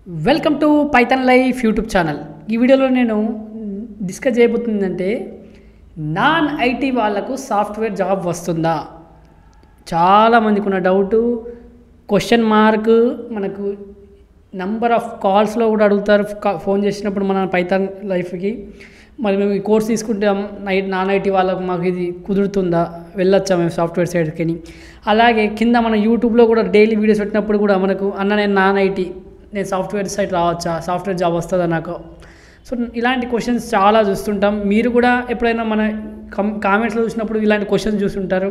Welcome to Python life YouTube channel. ఈ వీడియోలో నేను డిస్కస్ చేయబోతుందంటే నాన్ ఐటీ వాళ్ళకు సాఫ్ట్వేర్ జాబ్ వస్తుందా. చాలామందికి ఉన్న డౌటు, క్వశ్చన్ మార్క్. మనకు నంబర్ ఆఫ్ కాల్స్లో కూడా అడుగుతారు ఫోన్ చేసినప్పుడు మన పైథాన్ లైఫ్కి. మరి మేము ఈ కోర్స్ తీసుకుంటాం, నాన్ ఐటీ వాళ్ళకు మాకు ఇది కుదురుతుందా, వెళ్ళొచ్చా మేము సాఫ్ట్వేర్ సైడ్కి. అలాగే కింద మన యూట్యూబ్లో కూడా డైలీ వీడియోస్ పెట్టినప్పుడు కూడా మనకు నేను నాన్ ఐటీ, నేను సాఫ్ట్వేర్ సైట్ రావచ్చా, సాఫ్ట్వేర్ జాబ్ వస్తుందా నాకు. సో ఇలాంటి క్వశ్చన్స్ చాలా చూస్తుంటాం. మీరు కూడా ఎప్పుడైనా మన కామెంట్స్లో చూసినప్పుడు ఇలాంటి క్వశ్చన్స్ చూస్తుంటారు.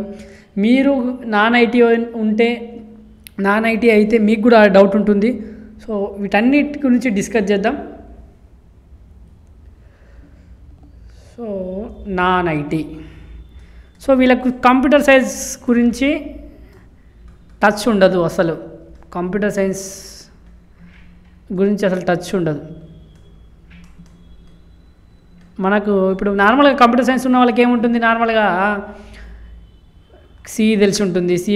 మీరు నాన్ ఐటీ ఉంటే, నాన్ ఐటీ అయితే మీకు కూడా డౌట్ ఉంటుంది. సో వీటన్నిటి గురించి డిస్కస్ చేద్దాం. సో నాన్ ఐటీ, సో వీళ్ళకు కంప్యూటర్ సైన్స్ గురించి టచ్ ఉండదు. అసలు కంప్యూటర్ సైన్స్ గురించి అసలు టచ్ ఉండదు మనకు. ఇప్పుడు నార్మల్గా కంప్యూటర్ సైన్స్ ఉన్న వాళ్ళకి ఏముంటుంది, నార్మల్గా సి తెలిసి ఉంటుంది, C++,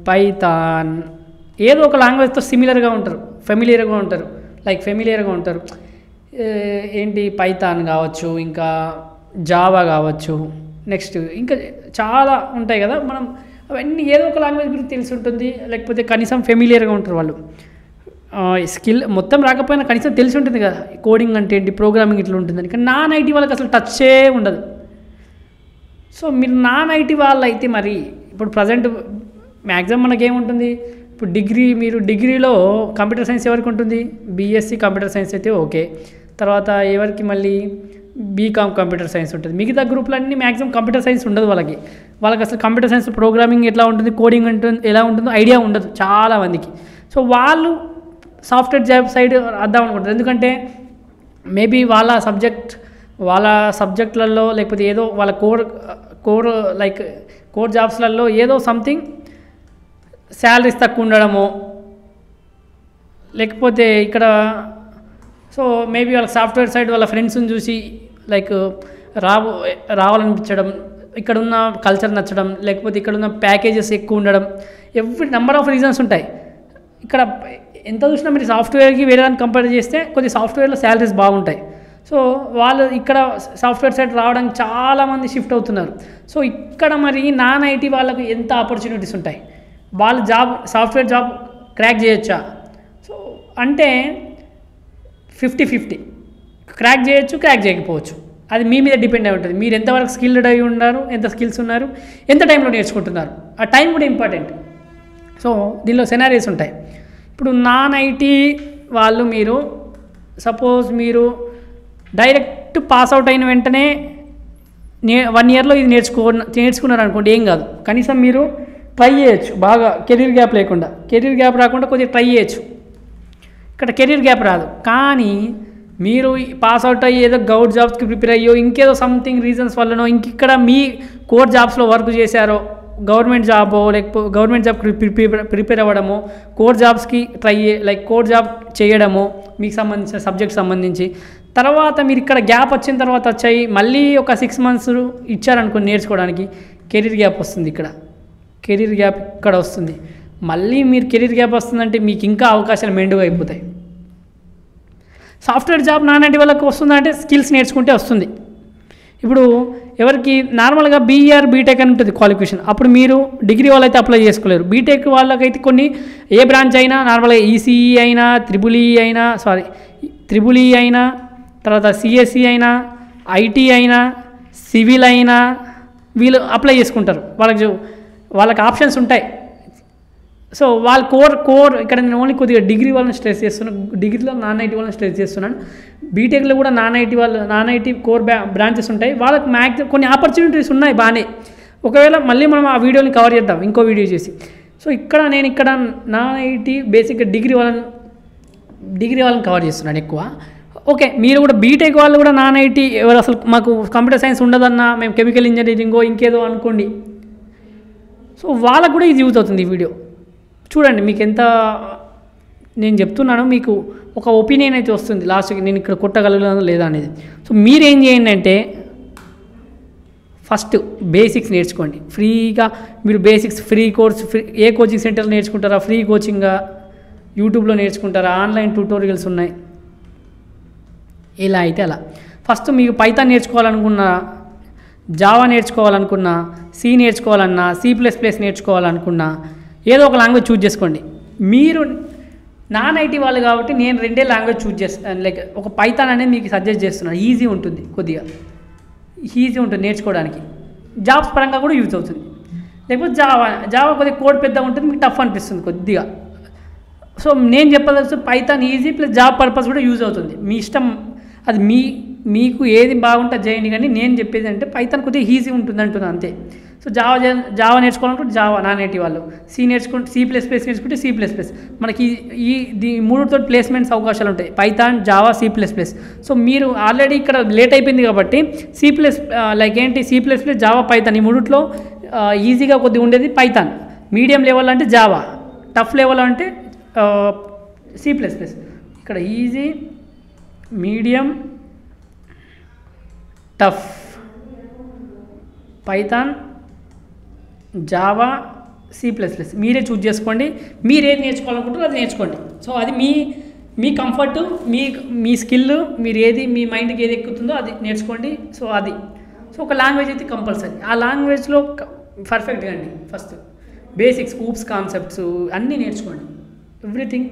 పైథాన్, ఏదో ఒక లాంగ్వేజ్తో సిమిలర్గా ఉంటారు, ఫెమిలియర్గా ఉంటారు. ఏంటి పైథాన్ కావచ్చు, ఇంకా జావా కావచ్చు, నెక్స్ట్ ఇంకా చాలా ఉంటాయి కదా. మనం అవన్నీ ఏదో ఒక లాంగ్వేజ్ గురించి తెలిసి ఉంటుంది, లేకపోతే కనీసం ఫెమిలియర్గా ఉంటారు వాళ్ళు. స్కిల్ మొత్తం రాకపోయినా కనీసం తెలిసి ఉంటుంది కదా, కోడింగ్ అంటే ఏంటి, ప్రోగ్రామింగ్ ఇట్లా ఉంటుందని. కానీ నాన్ ఐటీ వాళ్ళకి అసలు టచ్చే ఉండదు. సో మీరు నాన్ ఐటీ వాళ్ళు అయితే మరి ఇప్పుడు ప్రజెంట్ మ్యాక్సిమం మనకేముంటుంది, ఇప్పుడు మీరు డిగ్రీలో కంప్యూటర్ సైన్స్ ఎవరికి ఉంటుంది, BSc కంప్యూటర్ సైన్స్ అయితే ఓకే. తర్వాత ఎవరికి మళ్ళీ బీకామ్ కంప్యూటర్ సైన్స్ ఉంటుంది. మిగతా గ్రూపులన్నీ మ్యాక్సిమం కంప్యూటర్ సైన్స్ ఉండదు వాళ్ళకి అసలు కంప్యూటర్ సైన్స్ ప్రోగ్రామింగ్ ఎట్లా ఉంటుంది, కోడింగ్ ఎలా ఉంటుందో ఐడియా ఉండదు చాలామందికి. సో వాళ్ళు సాఫ్ట్వేర్ జాబ్ సైడ్ వద్దాం అనుకుంటారు. ఎందుకంటే మేబీ వాళ్ళ సబ్జెక్టులలో లేకపోతే ఏదో వాళ్ళ కోర్ జాబ్స్లలో ఏదో సంథింగ్ శాలరీస్ తక్కువ ఉండడమో, లేకపోతే ఇక్కడ సో మేబీ వాళ్ళ సాఫ్ట్వేర్ సైడ్ వాళ్ళ ఫ్రెండ్స్ని చూసి రావాలనిపించడం, ఇక్కడున్న కల్చర్ నచ్చడం, లేకపోతే ఇక్కడున్న ప్యాకేజెస్ ఎక్కువ ఉండడం, నెంబర్ ఆఫ్ రీజన్స్ ఉంటాయి. ఇక్కడ ఎంత చూసినా మీరు సాఫ్ట్వేర్కి వేరే దాన్ని కంపేర్ చేస్తే కొద్ది సాఫ్ట్వేర్లో శాలరీస్ బాగుంటాయి. సో వాళ్ళు ఇక్కడ సాఫ్ట్వేర్ సైడ్ రావడానికి చాలామంది షిఫ్ట్ అవుతున్నారు. సో ఇక్కడ మరి నాన్ ఐటీ వాళ్ళకు ఎంత ఆపర్చునిటీస్ ఉంటాయి, వాళ్ళు సాఫ్ట్వేర్ జాబ్ క్రాక్ చేయొచ్చా. సో అంటే 50-50, క్రాక్ చేయొచ్చు, క్రాక్ చేయకపోవచ్చు. అది మీ మీద డిపెండ్ అయి ఉంటుంది. మీరు ఎంతవరకు స్కిల్డ్ అయి ఉన్నారు, ఎంత స్కిల్స్ ఉన్నారు, ఎంత టైంలో నేర్చుకుంటున్నారు. ఆ టైం కూడా ఇంపార్టెంట్. సో దీనిలో సెనారీస్ ఉంటాయి. ఇప్పుడు నాన్ ఐటీ వాళ్ళు మీరు సపోజ్ మీరు డైరెక్ట్ పాస్ అవుట్ అయిన వెంటనే 1 ఇయర్లో ఇది నేర్చుకున్నారు అనుకోండి, ఏం కాదు. కనీసం మీరు ట్రై చేయొచ్చు బాగా, కెరీర్ గ్యాప్ లేకుండా. కెరీర్ గ్యాప్ రాకుండా కొద్దిగా ట్రై చేయొచ్చు. ఇక్కడ కెరీర్ గ్యాప్ రాదు. కానీ మీరు పాస్ అవుట్ అయ్యి ఏదో గవర్నమెంట్ జాబ్స్కి ప్రిపేర్ అయ్యో, ఇంకేదో సంథింగ్ రీజన్స్ వల్లనో, ఇక్కడ మీ కోర్ జాబ్స్లో వర్క్ చేశారో, గవర్నమెంట్ జాబో లేకపోతే గవర్నమెంట్ జాబ్కి ప్రిపేర్ అవ్వడమో, కోర్ జాబ్స్కి కోర్ జాబ్ చేయడమో, మీకు సంబంధించిన సబ్జెక్ట్ సంబంధించి, తర్వాత మీరు ఇక్కడ గ్యాప్ వచ్చిన తర్వాత వచ్చాయి మళ్ళీ ఒక 6 months ఇచ్చారనుకోండి నేర్చుకోవడానికి, కెరీర్ గ్యాప్ వస్తుంది. కెరీర్ గ్యాప్ ఇక్కడ వస్తుంది. మళ్ళీ మీరు కెరీర్ గ్యాప్ వస్తుందంటే మీకు ఇంకా అవకాశాలు మెండుగా అయిపోతాయి. సాఫ్ట్వేర్ జాబ్ నాన్ ఐటీ వాళ్ళకి వస్తుందంటే స్కిల్స్ నేర్చుకుంటే వస్తుంది. ఇప్పుడు ఎవరికి నార్మల్గా BR బీటెక్ అని ఉంటుంది క్వాలిఫికేషన్, అప్పుడు మీరు డిగ్రీ వాళ్ళైతే అప్లై చేసుకోలేరు. బీటెక్ వాళ్ళకైతే కొన్ని ఏ బ్రాంచ్ అయినా, నార్మల్గా ECE అయినా, త్రిబుల్ ఈ అయినా, తర్వాత CSE అయినా, IT అయినా, సివిల్ అయినా వీళ్ళు అప్లై చేసుకుంటారు. వాళ్ళకి ఆప్షన్స్ ఉంటాయి. సో వాళ్ళ కోర్ ఇక్కడ నేను ఓన్లీ కొద్దిగా డిగ్రీ వాళ్ళని స్ట్రెస్ చేస్తున్నాను, డిగ్రీలో నాన్ ఐటీ వాళ్ళని స్ట్రెస్ చేస్తున్నాను. బీటెక్లో కూడా నాన్ ఐటీ కోర్ బ్రాంచెస్ ఉంటాయి. వాళ్ళకి మ్యాక్సిమం కొన్ని ఆపర్చునిటీస్ ఉన్నాయి బాగానే. ఒకవేళ మళ్ళీ మనం ఆ వీడియోని కవర్ చేద్దాం ఇంకో వీడియో చేసి. సో నేను ఇక్కడ నాన్ ఐటీ బేసిక్గా డిగ్రీ వాళ్ళని కవర్ చేస్తున్నాను ఎక్కువ. ఓకే, మీరు కూడా బీటెక్ వాళ్ళు కూడా నాన్ ఐటీ ఎవరు అసలు మాకు కంప్యూటర్ సైన్స్ ఉండదన్నా, మేము కెమికల్ ఇంజనీరింగో ఇంకేదో అనుకోండి. సో వాళ్ళకు కూడా ఇది యూజ్ అవుతుంది ఈ వీడియో. చూడండి మీకు ఎంత నేను చెప్తున్నాను, మీకు ఒక ఒపీనియన్ అయితే వస్తుంది లాస్ట్కి, నేను ఇక్కడ కొట్టగలను లేదా అనేది. సో మీరేం చేయండి అంటే ఫస్ట్ బేసిక్స్ నేర్చుకోండి ఫ్రీగా. మీరు బేసిక్స్ ఫ్రీ కోర్స్, ఏ కోచింగ్ సెంటర్లో నేర్చుకుంటారా, ఫ్రీ కోచింగ్గా యూట్యూబ్లో నేర్చుకుంటారా, ఆన్లైన్ ట్యూటోరియల్స్ ఉన్నాయి. ఇలా అయితే అలా. ఫస్ట్ మీకు పైథాన్ నేర్చుకోవాలనుకున్నా, జావా నేర్చుకోవాలనుకున్నా, సి నేర్చుకోవాలన్నా, C++ నేర్చుకోవాలనుకున్నా ఏదో ఒక లాంగ్వేజ్ చూజ్ చేసుకోండి. మీరు నాన్ ఐటీ వాళ్ళు కాబట్టి నేను 2 లాంగ్వేజ్ చూజ్ చేస్తాను. లైక్ ఒక పైథాన్ అనేది మీకు సజెస్ట్ చేస్తున్నాను. ఈజీ ఉంటుంది, కొద్దిగా ఈజీ ఉంటుంది నేర్చుకోవడానికి, జాబ్స్ పరంగా కూడా యూజ్ అవుతుంది. లేకపోతే జావా కొద్దిగా కోడ్ పెద్దగా ఉంటుంది, మీకు టఫ్ అనిపిస్తుంది కొద్దిగా. సో నేను చెప్పదలుచు python easy plus job purpose కూడా యూజ్ అవుతుంది. మీ ఇష్టం, అది మీకు ఏది బాగుంటే చేయండి. కానీ నేను చెప్పేది అంటే పైథాన్ కొద్దిగా ఈజీ ఉంటుంది అంటున్నాను అంతే. సో జావా నేర్చుకోవాలనుకుంటే జావా నాన్ ఐటీ వాళ్ళు, C నేర్చుకుంటే C++. మనకి ఈ మూడుతో ప్లేస్మెంట్స్ అవకాశాలు ఉంటాయి, పైథాన్, జావా, C++. సో మీరు ఆల్రెడీ ఇక్కడ లేట్ అయిపోయింది కాబట్టి లైక్ ఏంటి C++, జావా, పైథాన్ ఈ మూడిట్లో ఈజీగా కొద్దిగా ఉండేది పైథాన్. మీడియం లెవెల్ అంటే జావా, టఫ్ లెవెల్ అంటే C++. ఇక్కడ easy, medium, tough, Python, Java, C++. మీరే చూజ్ చేసుకోండి. మీరు ఏది నేర్చుకోవాలనుకుంటారో అది నేర్చుకోండి. సో అది మీ కంఫర్ట్, మీ స్కిల్, మీరు ఏది మీ మైండ్కి ఏది ఎక్కుతుందో అది నేర్చుకోండి. సో ఒక లాంగ్వేజ్ అయితే కంపల్సరీ, ఆ లాంగ్వేజ్లో పర్ఫెక్ట్గా అండి. ఫస్ట్ బేసిక్స్, ఊప్స్ కాన్సెప్ట్స్ అన్నీ నేర్చుకోండి. Everything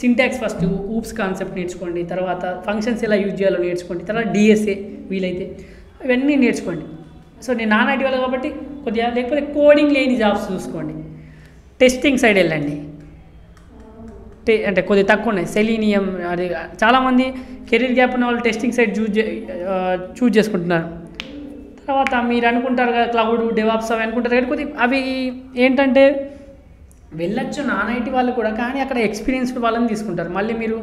syntax, first oops concept నేర్చుకోండి. తర్వాత ఫంక్షన్స్ ఎలా యూజ్ చేయాలో నేర్చుకోండి. తర్వాత DSA వీలైతే ఇవన్నీ నేర్చుకోండి. సో నేను నాన్ ఐటీ వాళ్ళు కాబట్టి కొద్దిగా, లేకపోతే కోడింగ్ లేని జాబ్స్ చూసుకోండి. టెస్టింగ్ సైడ్ వెళ్ళండి. అంటే కొద్దిగా తక్కువ ఉన్నాయి. సెలీనియం, అది చాలామంది కెరీర్ గ్యాప్ ఉన్న వాళ్ళు టెస్టింగ్ సైడ్ చూజ్ చేసుకుంటున్నారు. తర్వాత మీరు అనుకుంటారు కదా క్లౌడ్, డెవాప్స్ అవి అనుకుంటారు కానీ కొద్దిగా అవి ఏంటంటే వెళ్ళొచ్చు నాన్ ఐటీ వాళ్ళు కూడా, కానీ అక్కడ ఎక్స్పీరియన్స్డ్ వాళ్ళని తీసుకుంటారు. మళ్ళీ మీరు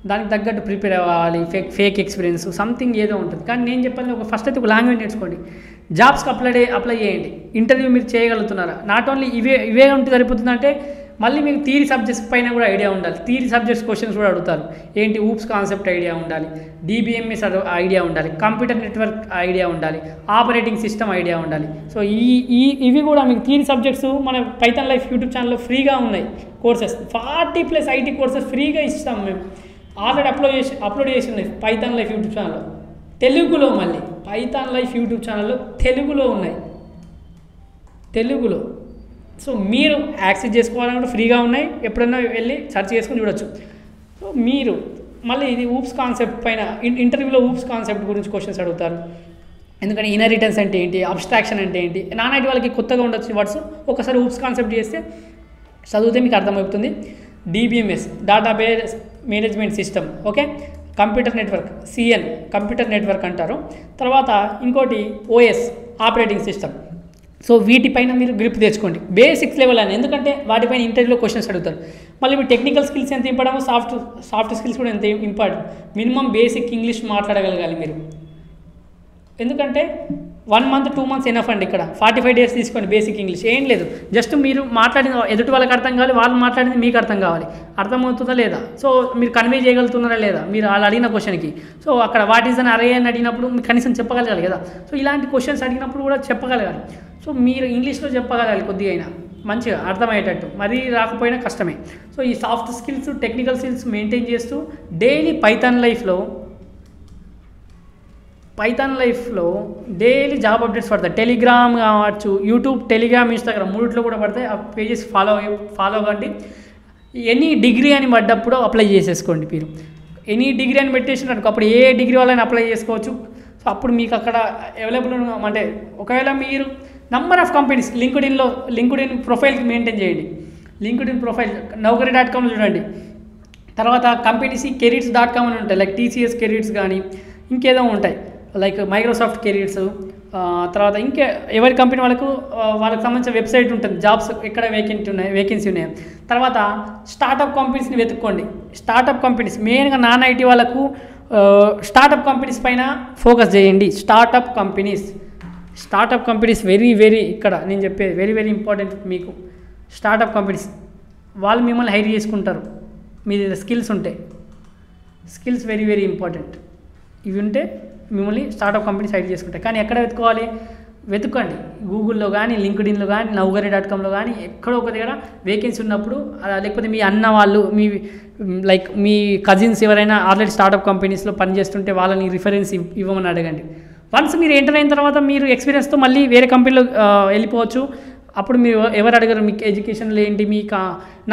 దానికి తగ్గట్టు ప్రిపేర్ అవ్వాలి, ఫేక్ ఎక్స్పీరియన్స్ సంథింగ్ ఏదో ఉంటుంది. కానీ నేను చెప్పాను, ఫస్ట్ అయితే ఒక లాంగ్వేజ్ నేర్చుకోండి. జాబ్స్కి అప్లై చేయండి. ఇంటర్వ్యూ మీరు చేయగలుగుతున్నారా? నాట్ ఓన్లీ ఇవే ఉంటే సరిపోతుందంటే మళ్ళీ మీకు థియరీ సబ్జెక్ట్స్ పైన కూడా ఐడియా ఉండాలి. థియరీ సబ్జెక్ట్స్ క్వశ్చన్స్ కూడా అడుగుతారు. ఏంటి ఊప్స్ కాన్సెప్ట్ ఐడియా ఉండాలి, DBMS ఐడియా ఉండాలి, కంప్యూటర్ నెట్వర్క్ ఐడియా ఉండాలి, ఆపరేటింగ్ సిస్టమ్ ఐడియా ఉండాలి. సో ఇవి కూడా మీకు థియరీ సబ్జెక్ట్స్ మన పైథాన్ లైఫ్ యూట్యూబ్ ఛానల్లో ఫ్రీగా ఉన్నాయి కోర్సెస్. 40+ IT కోర్సెస్ ఫ్రీగా ఇస్తాం మేము. ఆల్రెడీ అప్లోడ్ చేసి ఉన్నాయి పైథాన్ లైఫ్ యూట్యూబ్ ఛానల్లో తెలుగులో. మళ్ళీ పైథాన్ లైఫ్ యూట్యూబ్ ఛానల్లో తెలుగులో ఉన్నాయి, తెలుగులో. సో మీరు యాక్సెస్ చేసుకోవాలంటే ఫ్రీగా ఉన్నాయి, ఎప్పుడైనా వెళ్ళి సెర్చ్ చేసుకుని చూడొచ్చు. సో మీరు మళ్ళీ ఇది ఊప్స్ కాన్సెప్ట్ పైన ఇంటర్వ్యూలో ఊప్స్ కాన్సెప్ట్ గురించి క్వశ్చన్స్ అడుగుతారు. ఎందుకంటే ఇన్హెరిటెన్స్ అంటే ఏంటి, అబ్స్ట్రాక్షన్ అంటే ఏంటి, నాన్ ఐటీ వాళ్ళకి కొత్తగా ఉండొచ్చు వర్డ్స్. ఒకసారి ఊప్స్ కాన్సెప్ట్ చేస్తే చదివితే మీకు అర్థమవుతుంది. DBMS, database management system, okay. Computer network, CN computer network అంటారు. తర్వాత ఇంకోటి OS ఆపరేటింగ్ సిస్టమ్. సో వీటిపైన మీరు గ్రిప్ తెచ్చుకోండి, బేసిక్స్ లెవెల్ అని. ఎందుకంటే వాటిపైన ఇంటర్వ్యూలో క్వశ్చన్స్ అడుగుతారు. మళ్ళీ మీ టెక్నికల్ స్కిల్స్ ఎంత ఇంపార్టెంట్, సాఫ్ట్ స్కిల్స్ కూడా ఎంత ఇంపార్టెంట్. మినిమం బేసిక్ ఇంగ్లీష్ మాట్లాడగలగాలి మీరు. ఎందుకంటే 1 month 2 months ఎనఫ్ అండి. ఇక్కడ 45 days తీసుకోండి బేసిక్ ఇంగ్లీష్. ఏం లేదు, జస్ట్ మీరు మాట్లాడిన ఎదుటి వాళ్ళకి అర్థం కావాలి, వాళ్ళు మాట్లాడింది మీకు అర్థం కావాలి. అర్థమవుతుందా లేదా, సో మీరు కన్వే చేయగలుగుతున్నారా లేదా మీరు వాళ్ళు అడిగిన క్వశ్చన్కి. సో అక్కడ వాట్ ఈజ్ అని అరే అని అడిగినప్పుడు మీరు కనీసం చెప్పగలగాలి కదా. సో ఇలాంటి క్వశ్చన్స్ అడిగినప్పుడు కూడా చెప్పగలగాలి. సో మీరు ఇంగ్లీష్లో చెప్పగలగాలి కొద్దిగా అయినా, మంచిగా అర్థమయ్యేటట్టు. మరీ రాకపోయినా కష్టమే. సో ఈ soft skills, technical skills maintain చేస్తూ డైలీ పైథాన్ లైఫ్లో డైలీ జాబ్ అప్డేట్స్ పడతాయి. టెలిగ్రామ్ కావచ్చు, యూట్యూబ్, టెలిగ్రామ్, ఇన్స్టాగ్రామ్ మూడిట్లో కూడా పడతాయి. ఆ పేజెస్ ఫాలో కండి. ఎనీ డిగ్రీ అని పడ్డప్పుడు అప్లై చేసేసుకోండి. మీరు ఎనీ డిగ్రీ అని పెట్టేసినట్టు అప్పుడు ఏ డిగ్రీ వాళ్ళని అప్లై చేసుకోవచ్చు. సో అప్పుడు మీకు అక్కడ అవైలబుల్ అంటే ఒకవేళ మీరు number of companies LinkedIn profile maintain చేయండి. లింక్డ్ఇన్ ప్రొఫైల్ Naukri.com చూడండి. తర్వాత కంపెనీస్ కెరీర్స్.com అని ఉంటాయి, లైక్ TCS కెరీర్స్ కానీ ఇంకేదో ఉంటాయి, లైక్ మైక్రోసాఫ్ట్ కెరీర్స్. తర్వాత ఇంకా ఎవరి కంపెనీ వాళ్ళకి సంబంధించిన వెబ్సైట్ ఉంటుంది, జాబ్స్ ఎక్కడ వేకెన్సీ ఉన్నాయి. తర్వాత స్టార్టప్ కంపెనీస్ని వెతుక్కోండి. స్టార్టప్ కంపెనీస్ మెయిన్గా నాన్ ఐటీ వాళ్ళకు స్టార్టప్ కంపెనీస్ పైన ఫోకస్ చేయండి. స్టార్టప్ కంపెనీస్ వెరీ ఇక్కడ నేను చెప్పేది వెరీ ఇంపార్టెంట్ మీకు. స్టార్టప్ కంపెనీస్ వాళ్ళు మిమ్మల్ని హైర్ చేసుకుంటారు, మీ స్కిల్స్ ఉంటాయి. Skills very important. ఇవి ఉంటే మిమ్మల్ని స్టార్టప్ కంపెనీస్ హైర్ చేసుకుంటాయి. కానీ ఎక్కడ వెతుకోవాలి, వెతుక్కోండి. గూగుల్‌లో గానీ, లింక్డ్ఇన్‌లో గానీ, naukari.comలో గానీ ఎక్కడో ఒక దగ్గర వేకెన్సీ ఉన్నప్పుడు లేకపోతే మీ అన్న వాళ్ళు లైక్ మీ కజిన్స్ ఎవరైనా ఆల్రెడీ స్టార్టప్ కంపెనీస్‌లో పనిచేస్తుంటే వాళ్ళని రిఫరెన్స్ ఇవ్వమని అడగండి. వన్స్ మీరు ఎంటర్ అయిన తర్వాత మీరు ఎక్స్‌పీరియన్స్‌తో మళ్ళీ వేరే కంపెనీలో వెళ్ళిపోవచ్చు. అప్పుడు మీరు ఎవరు అడగరు మీకు ఎడ్యుకేషన్‌లో ఏంటి, మీ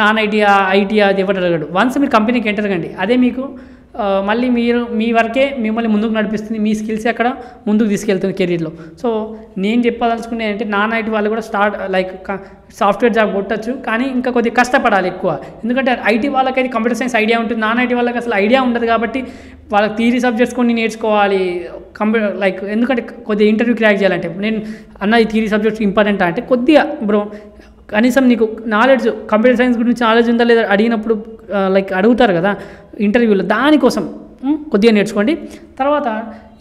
నాన్ ఐటీయా, ఐటీయా అది ఎవరు అడగడు. వన్స్ మీరు కంపెనీకి ఎంటర్ కండి. అదే మీకు మళ్ళీ మీరు మీ వరకే మిమ్మల్ని ముందుకు నడిపిస్తుంది. మీ స్కిల్స్ అక్కడ ముందుకు తీసుకెళ్తుంది కెరీర్లో. సో నేను చెప్పదలుచుకునే అంటే నాన్ ఐటీ వాళ్ళు కూడా లైక్ సాఫ్ట్వేర్ జాబ్ కొట్టచ్చు, కానీ ఇంకా కొద్దిగా కష్టపడాలి ఎక్కువ. ఎందుకంటే ఐటీ వాళ్ళకైతే కంప్యూటర్ సైన్స్ ఐడియా ఉంటుంది, నాన్ ఐటీ వాళ్ళకి అసలు ఐడియా ఉండదు. కాబట్టి వాళ్ళకి థియరీ సబ్జెక్ట్స్ కొన్ని నేర్చుకోవాలి. లైక్ ఎందుకంటే కొద్దిగా ఇంటర్వ్యూ క్రాక్ చేయాలంటే నేను అన్న ఈ థియరీ సబ్జెక్ట్స్ ఇంపార్టెంట్ అంటే కొద్దిగా బ్రో కనీసం నీకు నాలెడ్జ్ కంప్యూటర్ సైన్స్ గురించి నాలెడ్జ్ ఉందా లేదా అడిగినప్పుడు లైక్ అడుగుతారు కదా ఇంటర్వ్యూలో, దానికోసం కొద్దిగా నేర్చుకోండి. తర్వాత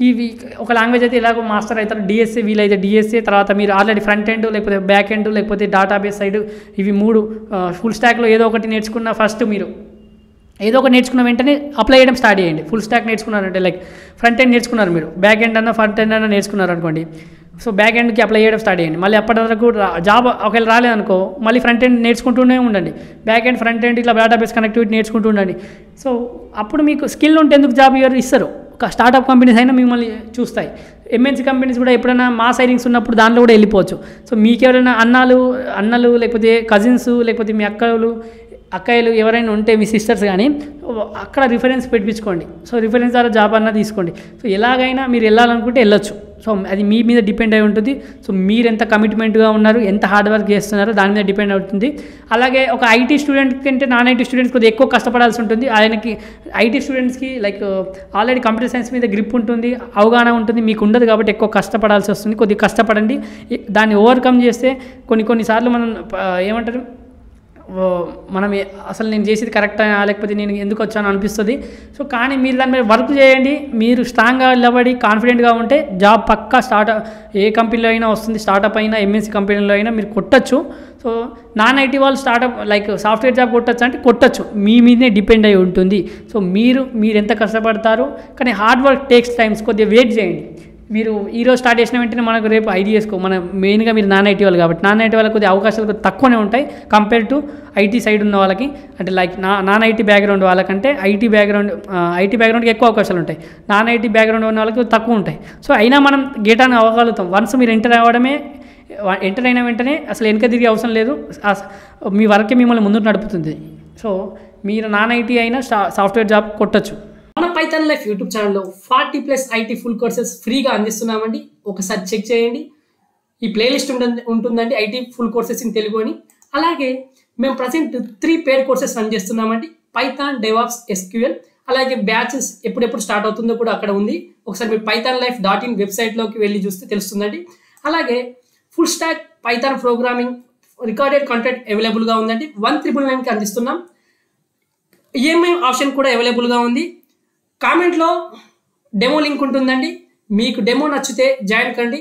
ఇవి ఒక లాంగ్వేజ్ అయితే ఎలాగో మాస్టర్ అవుతారు. డిఎస్ఏ వీలైతే డిఎస్ఏ, తర్వాత మీరు ఆల్రెడీ ఫ్రంట్ ఎండ్ లేకపోతే బ్యాక్ ఎండ్ లేకపోతే డేటాబేస్ సైడ్ ఇవి 3 ఫుల్ స్టాక్లో ఏదో ఒకటి నేర్చుకున్న ఫస్ట్ మీరు ఏదో ఒకటి నేర్చుకున్న వెంటనే అప్లై చేయడం స్టార్ట్ చేయండి. ఫుల్ స్టాక్ నేర్చుకున్నారంటే లైక్ ఫ్రంట్ ఎండ్ నేర్చుకున్నారు, మీరు బ్యాక్ ఎండ్ అన్న ఫ్రంట్ ఎండ్ అన్న నేర్చుకున్నారు అనుకోండి. సో బ్యాక్ ఎండ్కి అప్లై చేయడం స్టార్ట్ చేయండి. మళ్ళీ అప్పటి వరకు జాబ్ ఒకవేళ రాలేదనుకో మళ్ళీ ఫ్రంట్ ఎండ్ నేర్చుకుంటూనే ఉండండి. బ్యాక్ ఎండ్ ఫ్రంట్ ఎండ్ ఇట్లా డేటాబేస్ కనెక్టివిటీ నేర్చుకుంటూ ఉండండి. సో అప్పుడు మీకు స్కిల్ ఉంటే ఎందుకు జాబ్ ఇస్తారు. ఒక స్టార్టప్ కంపెనీస్ అయినా మిమ్మల్ని చూస్తాయి. ఎంఎన్సీ కంపెనీస్ కూడా ఎప్పుడైనా మాస్ హైరింగ్స్ ఉన్నప్పుడు దాంట్లో కూడా వెళ్ళిపోవచ్చు. సో మీకు ఎవరైనా అన్నలు లేకపోతే కజిన్స్ లేకపోతే మీ అక్కయ్యలు ఎవరైనా ఉంటే మీ సిస్టర్స్ కానీ అక్కడ రిఫరెన్స్ పెట్టించుకోండి. సో రిఫరెన్స్ ద్వారా జాబ్ అన్న తీసుకోండి. సో ఎలాగైనా మీరు వెళ్ళాలనుకుంటే వెళ్ళొచ్చు. సో అది మీ మీద డిపెండ్ అయి ఉంటుంది. సో మీరు ఎంత కమిట్మెంట్గా ఉన్నారు, ఎంత హార్డ్ వర్క్ చేస్తున్నారో దాని మీద డిపెండ్ అవుతుంది. అలాగే ఒక ఐటీ స్టూడెంట్ కంటే నాన్ ఐటీ స్టూడెంట్స్ కొద్దిగా ఎక్కువ కష్టపడాల్సి ఉంటుంది. ఆయనకి ఐటీ స్టూడెంట్స్కి లైక్ ఆల్రెడీ కంప్యూటర్ సైన్స్ మీద గ్రిప్ ఉంటుంది, అవగాహన ఉంటుంది, మీకు ఉండదు కాబట్టి ఎక్కువ కష్టపడాల్సి వస్తుంది. కొద్దిగా కష్టపడండి. దాన్ని ఓవర్కమ్ చేస్తే కొన్నిసార్లు మనం ఏమంటారు మనం అసలు నేను చేసేది కరెక్ట్ అయినా లేకపోతే నేను ఎందుకు వచ్చాను అనిపిస్తుంది. సో కానీ మీరు దాని మీద వర్క్ చేయండి. మీరు స్ట్రాంగ్గా నిలబడి కాన్ఫిడెంట్గా ఉంటే జాబ్ పక్కా ఏ కంపెనీలో అయినా వస్తుంది. స్టార్టప్ అయినా ఎంఎన్సీ కంపెనీలో అయినా మీరు కొట్టచ్చు. సో నాన్ ఐటీ వాళ్ళు స్టార్టప్ లైక్ సాఫ్ట్వేర్ జాబ్ కొట్టచ్చు అంటే కొట్టచ్చు, మీ మీదనే డిపెండ్ అయి ఉంటుంది. సో మీరు ఎంత కష్టపడతారు, కానీ హార్డ్ వర్క్ టేక్స్ టైమ్స్. కొద్దిగా వెయిట్ చేయండి. మీరు ఈరోజు స్టార్ట్ చేసిన వెంటనే మనకు రేపు ఐటీ చేసుకో. మెయిన్గా మీరు నాన్ ఐటీ వాళ్ళు కాబట్టి నాన్ ఐటీ వాళ్ళకి కొద్దిగా అవకాశాలు తక్కువనే ఉంటాయి కంపేర్ టు ఐటీ సైడ్ ఉన్న వాళ్ళకి. అంటే లైక్ నాన్ ఐటీ బ్యాక్గ్రౌండ్ వాళ్ళకంటే ఐటీ బ్యాక్గ్రౌండ్కి ఎక్కువ అవకాశాలు ఉంటాయి. నాన్ ఐటీ బ్యాక్గ్రౌండ్ ఉన్న వాళ్ళకి తక్కువ ఉంటాయి. సో అయినా మనం గేట్ అని అవ్వగలుగుతాం. వన్స్ మీరు ఎంటర్ అయిన వెంటనే అసలు వెనక తిరిగే అవసరం లేదు. మీ వర్కే మిమ్మల్ని ముందుకు నడుపుతుంది. సో మీరు నాన్ ఐటీ అయినా సాఫ్ట్వేర్ జాబ్ కొట్టచ్చు. మన పైథాన్ లైఫ్ యూట్యూబ్ ఛానల్లో 40+ ఐటీ ఫుల్ కోర్సెస్ ఫ్రీగా అందిస్తున్నామండి. ఒకసారి చెక్ చేయండి. ఈ ప్లేలిస్ట్ ఉంటుందండి IT full courses in Telugu అని. అలాగే మేము ప్రజెంట్ 3 పెయిడ్ కోర్సెస్ రన్ చేస్తున్నామండి. Python, DevOps, SQL. అలాగే బ్యాచెస్ ఎప్పుడెప్పుడు స్టార్ట్ అవుతుందో కూడా అక్కడ ఉంది. ఒకసారి మీరు pythonlife.in వెబ్సైట్లోకి వెళ్ళి చూస్తే తెలుస్తుందండి. అలాగే full stack Python programming recorded content అవైలబుల్గా ఉందండి. 1999కి అందిస్తున్నాం. ఈఎంఐ ఆప్షన్ కూడా అవైలబుల్గా ఉంది. కామెంట్లో డెమో లింక్ ఉంటుందండి. మీకు డెమో నచ్చితే జాయిన్ కండి.